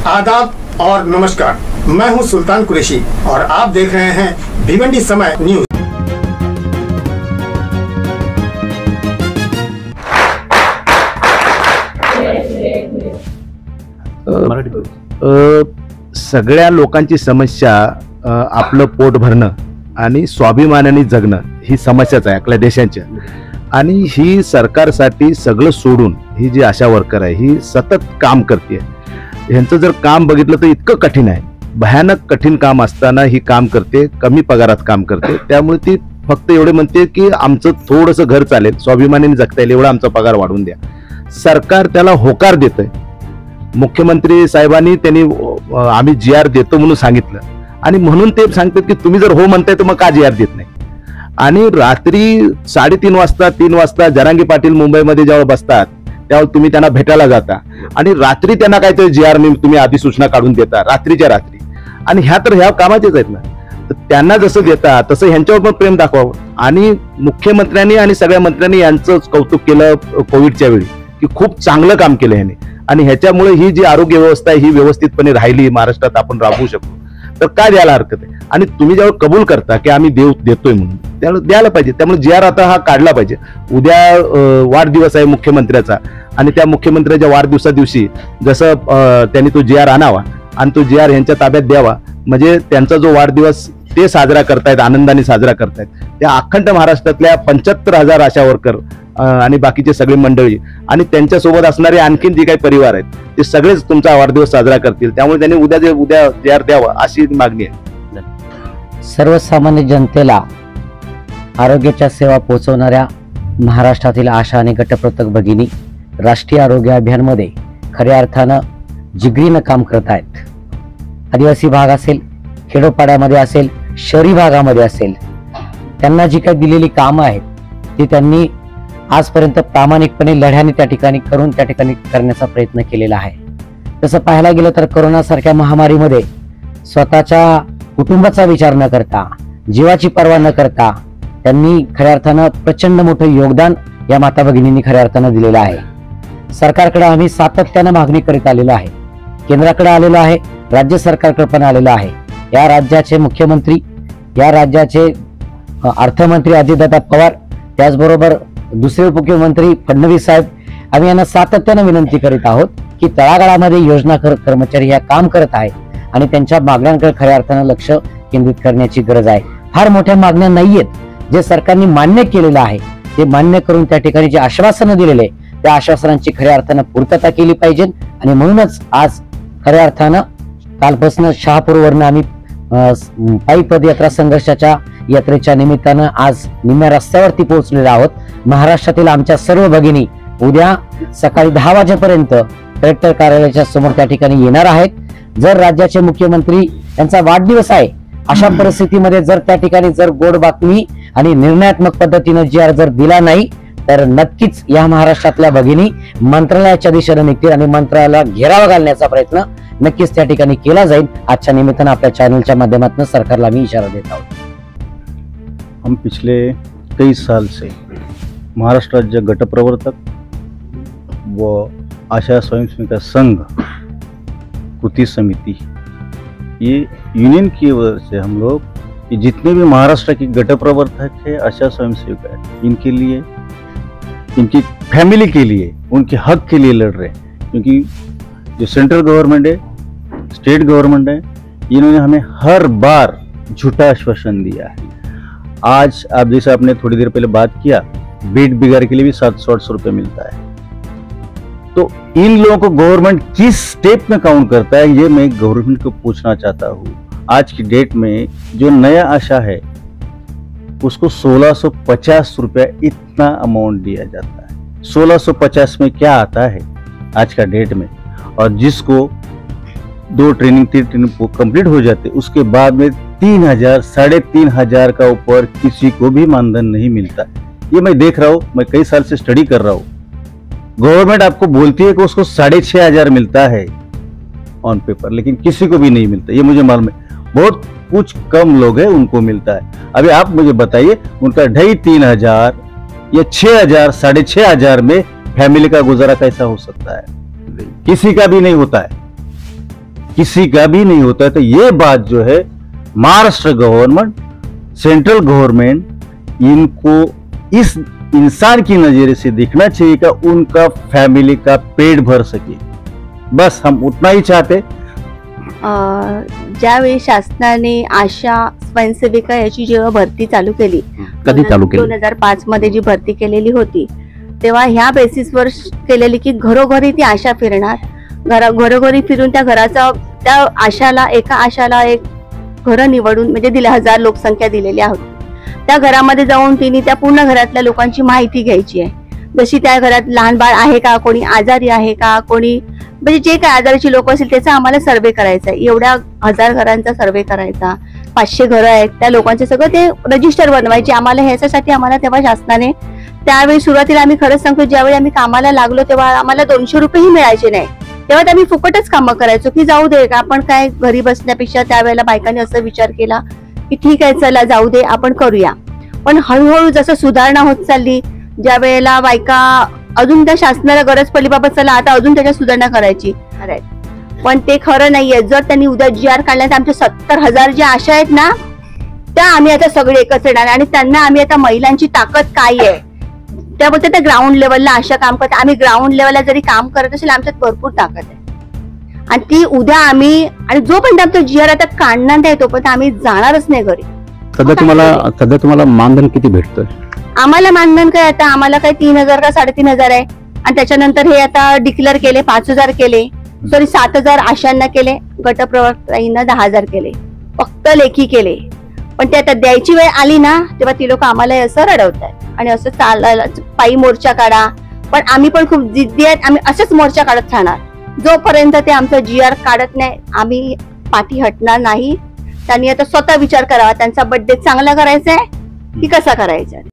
आदाब और नमस्कार, मैं हूं सुल्तान कुरैशी और आप देख रहे हैं भिवंडी समय न्यूज। सगळ्या लोकांची समस्या आपलं पोट भरणं आणि स्वाभिमानाने जगणं ही समस्याच आहे आपल्या देशाच्या। आणि ही सरकारसाठी सगळं सोडून ही जी आशा वर्कर आहे ही सतत काम करते। ह्यांचं जर काम बघितलं तर इतकं कठीण आहे, भयानक कठीण काम असताना ही काम करते, कमी पगारात काम करते। त्यामुळे ती फक्त एवढे म्हणते की आमचं थोडंसं घर चालेल, स्वाभिमानाने जगता येईल एवढा आमचा पगार वाढवून द्या। सरकार त्याला होकार देतंय। मुख्यमंत्री साहेबांनी त्यांनी आम्ही GR देतो म्हणून सांगितलं आणि म्हणून ते सांगतात की तुम्ही जर हो म्हणताय तर मग का GR देत नाही। आणि रात्री 3:30 वाजता 3 वाजता जरांगे पाटील मुंबईमध्ये जेव्हा बसतात तेव्हा तुम्ही त्यांना भेटायला जाता आणि रात्री त्यांना काहीतरी GR ने तुम्ही अधिसूचना काढून देता रात्रीच्या रात्री। आणि ह्या कामाचेच आहेत ना, तर त्यांना जसं देता तसं ह्यांच्यावर पण प्रेम दाखवावं। आणि मुख्यमंत्र्यांनी आणि सगळ्या मंत्र्यांनी यांचं कौतुक केलं कोविडच्या वेळी की खूप चांगलं काम केलं ह्याने, आणि ह्याच्यामुळे ही जी आरोग्य व्यवस्था आहे ही व्यवस्थितपणे राहिली महाराष्ट्रात आपण राबवू शकतो। तर काय द्यायला हरकत आहे? आणि तुम्ही जेव्हा कबूल करता की आम्ही देतोय म्हणून त्यामुळे द्यायला पाहिजे। त्यामुळे GR आता हा काढला पाहिजे। उद्या वाढदिवस आहे मुख्यमंत्र्याचा आणि त्या मुख्यमंत्र्याच्या वाढदिवसा दिवशी जसं त्यांनी तो GR आणावा आणि तो GR यांच्या ताब्यात द्यावा, म्हणजे त्यांचा जो वाढदिवस ते साजरा करतायत, आनंदाने साजरा करतायत। त्या अखंड महाराष्ट्रातल्या 75,000 आशा वर्कर आणि बाकीचे सगळे मंडळी आणि त्यांच्यासोबत असणारे आणखीन जे काही परिवार आहेत ते सगळेच तुमचा वाढदिवस साजरा करतील। त्यामुळे त्यांनी उद्या GR द्यावा अशी मागणी आहे। सर्वसामान्य जनतेला आरोग्याच्या सेवा पोहोचवणाऱ्या महाराष्ट्रातील आशा आणि गटप्रवर्तक भगिनी राष्ट्रीय आरोग्य अभियानमध्ये खऱ्या अर्थानं जिगरीनं काम करत आहेत। आदिवासी भाग असेल, खेडोपाड्यामध्ये असेल, शहरी भागामध्ये असेल, त्यांना जी काही दिलेली कामं आहेत ती त्यांनी आजपर्यंत प्रामाणिकपणे लढ्याने त्या ठिकाणी करण्याचा प्रयत्न केलेला आहे। तसं पाहायला गेलं तर कोरोनासारख्या महामारीमध्ये स्वतःच्या कुटुंबाचा विचार न करता, जीवाची पर्वा न करता त्यांनी खऱ्या अर्थानं प्रचंड मोठं योगदान या माता भगिनींनी खऱ्या अर्थानं दिलेलं आहे। सरकारकडे आम्ही सातत्यानं मागणी करीत आलेलो आहे, केंद्राकडे आलेलो आहे, राज्य सरकारकडे पण आलेलो आहे। या राज्याचे मुख्यमंत्री, या राज्याचे अर्थमंत्री अजितदादा पवार, त्याचबरोबर दुसरे मुख्यमंत्री फडणवीस साहेब, आम्ही यांना सातत्यानं विनंती करीत आहोत की तळागाळामध्ये योजना कर्मचारी ह्या काम करत आहेत आणि त्यांच्या मागण्यांकडे खऱ्या अर्थानं लक्ष केंद्रित करण्याची गरज आहे। फार मोठ्या मागण्या नाहीयेत, जे सरकारने मान्य केलेलं आहे ते मान्य करून त्या ठिकाणी जे आश्वासनं दिलेले त्या आश्वासनांची खऱ्या अर्थानं पूर्तता केली पाहिजे। आणि म्हणूनच आज खऱ्या अर्थानं कालपासून शहापूरवरनं आम्ही पायी पदयात्रा संघर्षाच्या यात्रेच्या निमित्तानं आज निम्म्या रस्त्यावरती पोहोचलेलो आहोत। महाराष्ट्रातील आमच्या सर्व भगिनी उद्या सकाळी 10 वाजेपर्यंत कलेक्टर कार्यालयाच्या समोर त्या ठिकाणी येणार आहेत। जर राज्याचे मुख्यमंत्री यांचा वाढदिवस आहे अशा परिस्थितीमध्ये जर त्या ठिकाणी जर गोड बातमी आणि निर्णयात्मक पद्धतीने GR जर दिला नाही तर नक्कीच या महाराष्ट्रातल्या भगिनी मंत्रालयाच्या दिशेने निघतील आणि मंत्रालयाला घेरावा घालण्याचा प्रयत्न नक्कीच त्या ठिकाणी केला जाईल। आजच्या निमित्तानं आपल्या चॅनलच्या माध्यमातून सरकारला मी इशारा देत आहोत। हम पिछले कई साल से महाराष्ट्र राज्य गट प्रवर्तक व आशा स्वयंसेविका संघ कृति समिति ये यूनियन की वजह से हम लोग कि जितने भी महाराष्ट्र की गट प्रवर्तक है, आशा स्वयंसेविका है, इनके लिए, इनकी फैमिली के लिए, उनके हक के लिए लड़ रहे हैं। क्योंकि जो सेंट्रल गवर्नमेंट है, स्टेट गवर्नमेंट है, इन्होंने हमें हर बार झूठा आश्वासन दिया है। आज आप जैसे आपने थोड़ी देर पहले बात किया, बेड बिगाड़ के लिए भी 700-800 रुपये मिलता है। तो इन लोगों को गवर्नमेंट किस स्टेप में काउंट करता है, ये मैं गवर्नमेंट को पूछना चाहता हूँ। आज की डेट में जो नया आशा है उसको 1650 रुपया इतना अमाउंट दिया जाता है। 1650 में क्या आता है आज का डेट में? और जिसको 2 ट्रेनिंग 3 ट्रेनिंग कंप्लीट हो जाते उसके बाद में 3000 3500 का ऊपर किसी को भी मानधन नहीं मिलता। ये मैं देख रहा हूँ, मैं कई साल से स्टडी कर रहा हूँ। गवर्नमेंट आपको बोलती है कि उसको 6500 मिलता है ऑन पेपर, लेकिन किसी को भी नहीं मिलता। ये मुझे मालूम है, बहुत कुछ कम लोग हैं उनको मिलता है। अभी आप मुझे बताइए, उनका 2500-3000 या 6000 6500 में फैमिली का गुजारा कैसा हो सकता है? किसी का भी नहीं होता है। किसी का भी नहीं होता है। तो ये बात जो है महाराष्ट्र गवर्नमेंट, सेंट्रल गवर्नमेंट, इनको इस इंसान की नजरे से देखना चाहिए कि उनका फैमिली का पेट भर सके। बस हम उतना ही चाहते। ज्यावेळी शासनाने आशा स्वयंसेविका याची जेव्हा भरती चालू केली, कधी चालू केली? 2005 मध्ये जी भरती केलेली होती, तेव्हा ह्या बेसिसवर केलेली की घरोघरी ती आशा फिरणार, घरोघरी फिरून त्या आशाला, एका आशाला एक घर निवडून म्हणजे 1000 लोकसंख्या दिलेली होती. त्या घरामध्ये जाऊन तिने त्या पूर्ण घरातल्या लोकांची माहिती घ्यायची आहे. जशी त्या घरात लहान बाळ आहे का, कोणी आजारी आहे का, कोणी म्हणजे जे काय आजाराची लोक असतील त्याचा आम्हाला सर्वे करायचा आहे. एवढ्या 1000 घरांचा सर्वे करायचा, 500 घरं आहेत त्या लोकांचे सगळं ते रजिस्टर बनवायचे. आम्हाला ह्याच्यासाठी आम्हाला तेव्हा शासनाने, त्यावेळी सुरुवातीला आम्ही खरंच सांगतो, ज्यावेळी आम्ही कामाला लागलो तेव्हा आम्हाला 200 रुपयेही मिळायचे नाही. तेव्हा आम्ही फुकटच कामं करायचो की जाऊ दे, आपण काय घरी बसण्यापेक्षा त्यावेळेला बायकांनी असं विचार केला की ठीक आहे चला जाऊ दे आपण करूया. पण हळूहळू जसं सुधारणा होत चालली, ज्या वेळेला बायका अजून त्या शासनाला गरज पडली बाबा चला आता अजून त्याच्यात सुधारणा करायची, पण ते खरं नाहीये. जर त्यांनी उद्या GR काढला तर आमच्या 70,000 ज्या आशा आहेत ना त्या आम्ही आता सगळे एकत्र येणार आणि त्यांना आम्ही आता महिलांची ताकद काय आहे त्याबद्दल त्या ग्राउंड लेवलला आशा काम करतात. आम्ही ग्राउंड लेवलला जरी काम करत असेल आमच्यात भरपूर ताकद आहे आणि ती उद्या आम्ही, आणि जोपर्यंत आमचं GR आता काढणार नाही तोपर्यंत आम्ही जाणारच नाही घरी. सध्या तुम्हाला मानधन किती भेटतं? आम्हाला मानधन काय आता आम्हाला काय 3000 का 3500 आहे आणि त्याच्यानंतर हे आता डिक्लेअर केले 5000 केले, सॉरी 7000 आशांना केले, गटप्रवर्तकांना 10000 केले, फक्त लेखी केले. पण ते आता द्यायची वेळ आली ना तेव्हा ती लोक आम्हाला असं रडवतात आणि असं चालायला पायी मोर्चा काढा. पण आम्ही पण खूप जिद्दी आहेत, आम्ही असंच मोर्चा काढत राहणार जोपर्यंत ते आमचं GR काढत नाही. आम्ही पाठी हटणार नाही. त्यांनी आता स्वतः विचार करावा त्यांचा बर्थडे चांगला करायचा आहे की कसा करायचा.